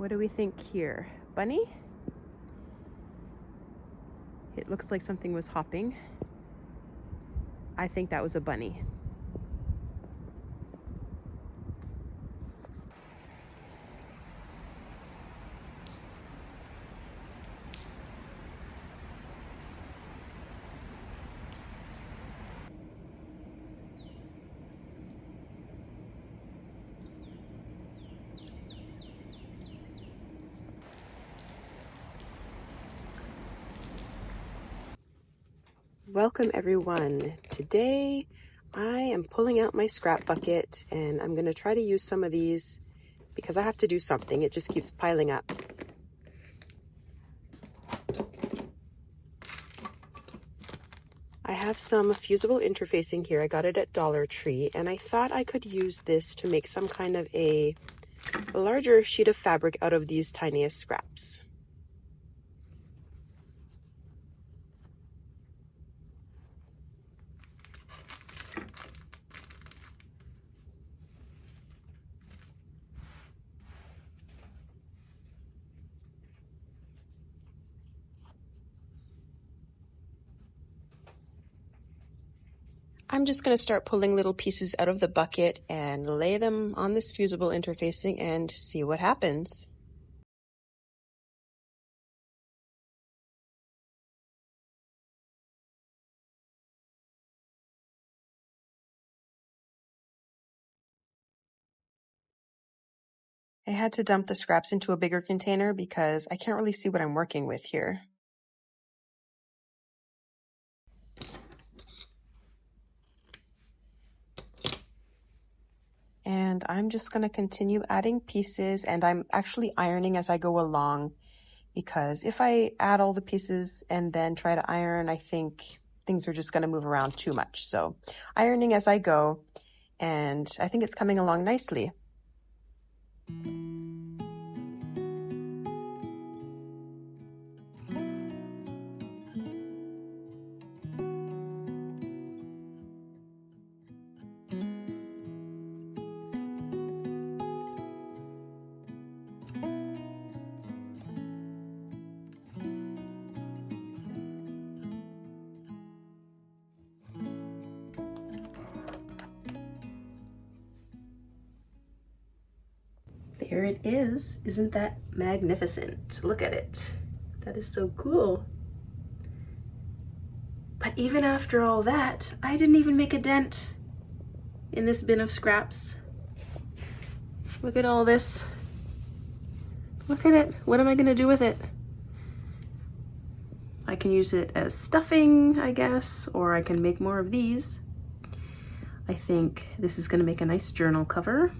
What do we think here? Bunny? It looks like something was hopping. I think that was a bunny. Welcome everyone. Today I am pulling out my scrap bucket and I'm going to try to use some of these because I have to do something. It just keeps piling up. I have some fusable interfacing here. I got it at Dollar Tree and I thought I could use this to make some kind of a larger sheet of fabric out of these tiniest scraps. I'm just going to start pulling little pieces out of the bucket and lay them on this fusible interfacing and see what happens. I had to dump the scraps into a bigger container because I can't really see what I'm working with here. And I'm just going to continue adding pieces, and I'm actually ironing as I go along because if I add all the pieces and then try to iron, I think things are just going to move around too much. So ironing as I go, and I think it's coming along nicely. There it is. Isn't that magnificent? Look at it. That is so cool. But even after all that, I didn't even make a dent in this bin of scraps. Look at all this. Look at it. What am I gonna do with it? I can use it as stuffing, I guess, or I can make more of these. I think this is gonna make a nice journal cover.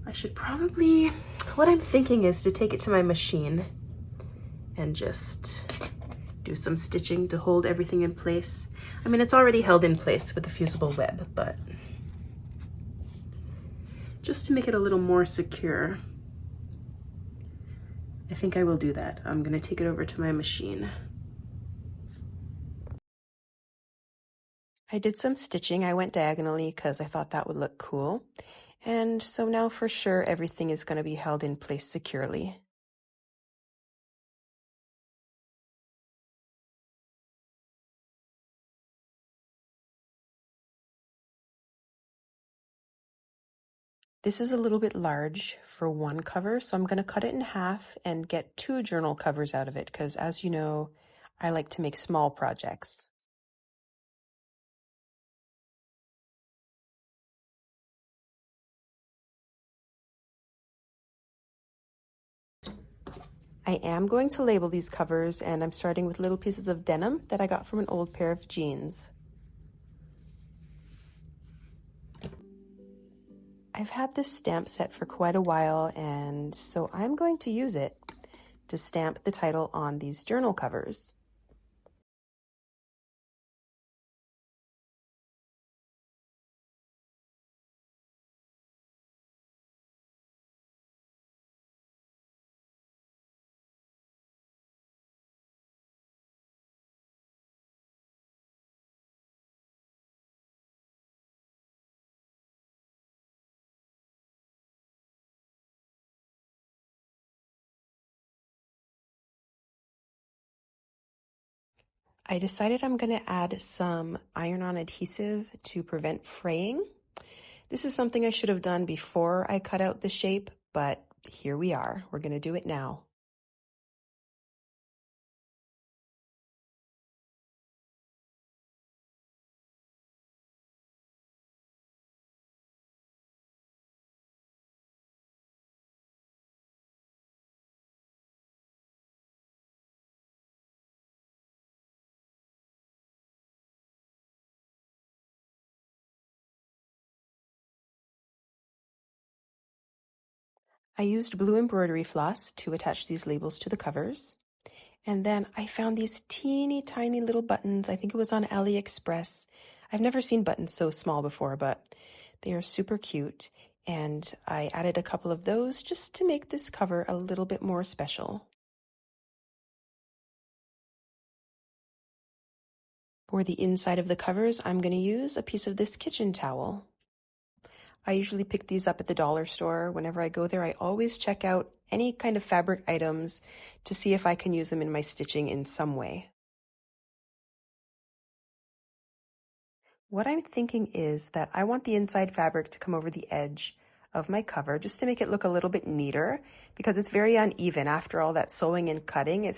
I should probably, what I'm thinking is to take it to my machine and just do some stitching to hold everything in place. I mean, it's already held in place with the fusible web, but just to make it a little more secure, I think I will do that. I'm gonna take it over to my machine. I did some stitching. I went diagonally because I thought that would look cool. And so now for sure, everything is going to be held in place securely. This is a little bit large for one cover, so I'm going to cut it in half and get 2 journal covers out of it because, as you know, I like to make small projects. I am going to label these covers, and I'm starting with little pieces of denim that I got from an old pair of jeans. I've had this stamp set for quite a while, and so I'm going to use it to stamp the title on these journal covers. I decided I'm going to add some iron-on adhesive to prevent fraying. This is something I should have done before I cut out the shape, but here we are. We're going to do it now. I used blue embroidery floss to attach these labels to the covers. And then I found these teeny tiny little buttons. I think it was on AliExpress. I've never seen buttons so small before, but they are super cute. And I added a couple of those just to make this cover a little bit more special. For the inside of the covers, I'm going to use a piece of this kitchen towel. I usually pick these up at the dollar store. Whenever I go there, I always check out any kind of fabric items to see if I can use them in my stitching in some way. What I'm thinking is that I want the inside fabric to come over the edge of my cover just to make it look a little bit neater because it's very uneven. After all that sewing and cutting, it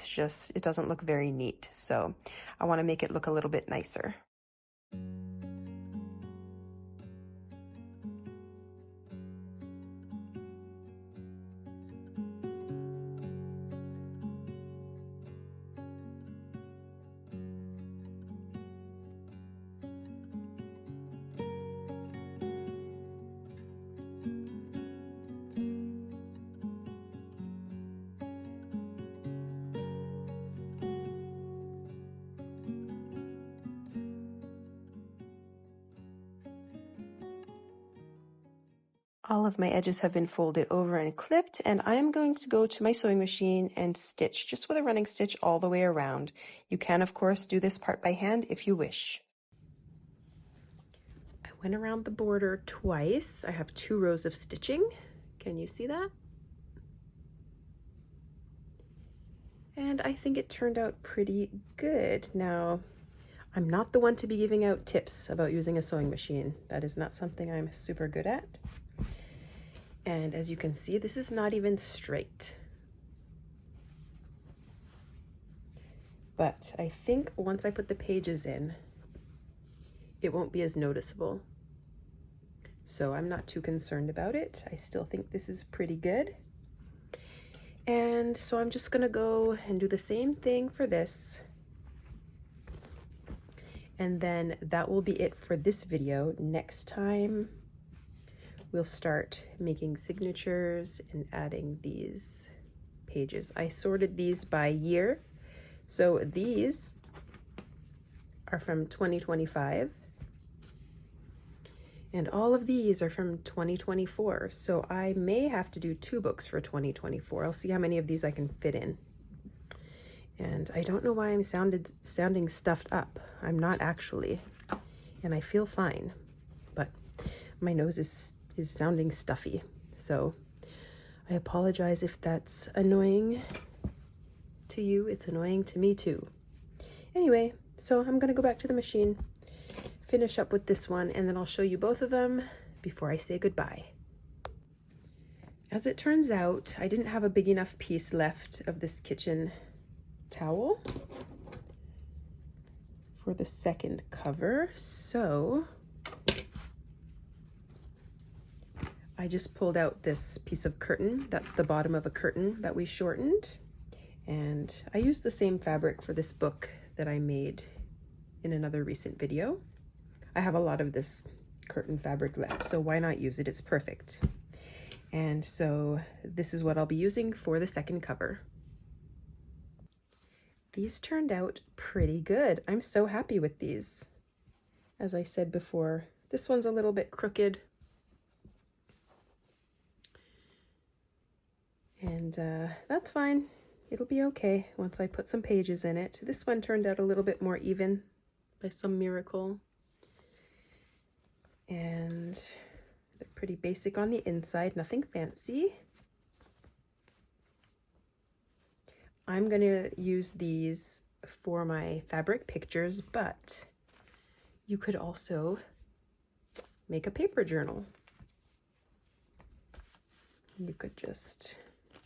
doesn't look very neat. So I want to make it look a little bit nicer. All of my edges have been folded over and clipped, and I am going to go to my sewing machine and stitch just with a running stitch all the way around. You can, of course, do this part by hand if you wish. I went around the border twice. I have 2 rows of stitching. Can you see that? And I think it turned out pretty good. Now, I'm not the one to be giving out tips about using a sewing machine. That is not something I'm super good at. And as you can see, this is not even straight. But I think once I put the pages in, it won't be as noticeable. So I'm not too concerned about it. I still think this is pretty good. And so I'm just gonna go and do the same thing for this. And then that will be it for this video. Next time, we'll start making signatures and adding these pages. I sorted these by year. So these are from 2025. And all of these are from 2024. So I may have to do 2 books for 2024. I'll see how many of these I can fit in. And I don't know why I'm sounding stuffed up. I'm not actually. And I feel fine. But my nose is sounding stuffy. So I apologize if that's annoying to you. It's annoying to me too. Anyway, so I'm going to go back to the machine, finish up with this one, and then I'll show you both of them before I say goodbye. As it turns out, I didn't have a big enough piece left of this kitchen towel for the second cover, so I just pulled out this piece of curtain. That's the bottom of a curtain that we shortened. And I used the same fabric for this book that I made in another recent video. I have a lot of this curtain fabric left, so why not use it? It's perfect. And so this is what I'll be using for the second cover. These turned out pretty good. I'm so happy with these. As I said before, this one's a little bit crooked. And that's fine. It'll be okay once I put some pages in it. This one turned out a little bit more even by some miracle. And they're pretty basic on the inside, nothing fancy. I'm gonna use these for my fabric pictures, but you could also make a paper journal. You could just,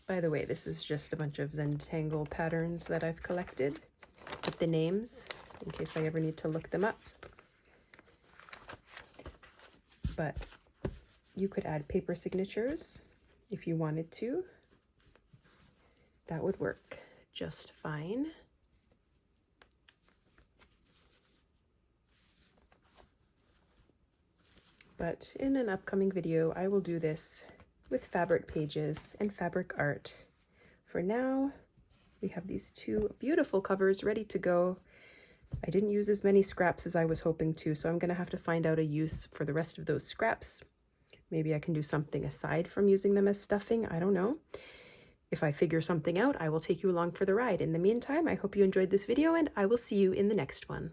by the way, this is just a bunch of Zentangle patterns that I've collected with the names in case I ever need to look them up. But you could add paper signatures if you wanted to. That would work just fine. But in an upcoming video, I will do this with fabric pages and fabric art. For now, we have these two beautiful covers ready to go. I didn't use as many scraps as I was hoping to, so I'm gonna have to find out a use for the rest of those scraps. Maybe I can do something aside from using them as stuffing, I don't know. If I figure something out, I will take you along for the ride. In the meantime, I hope you enjoyed this video, and I will see you in the next one.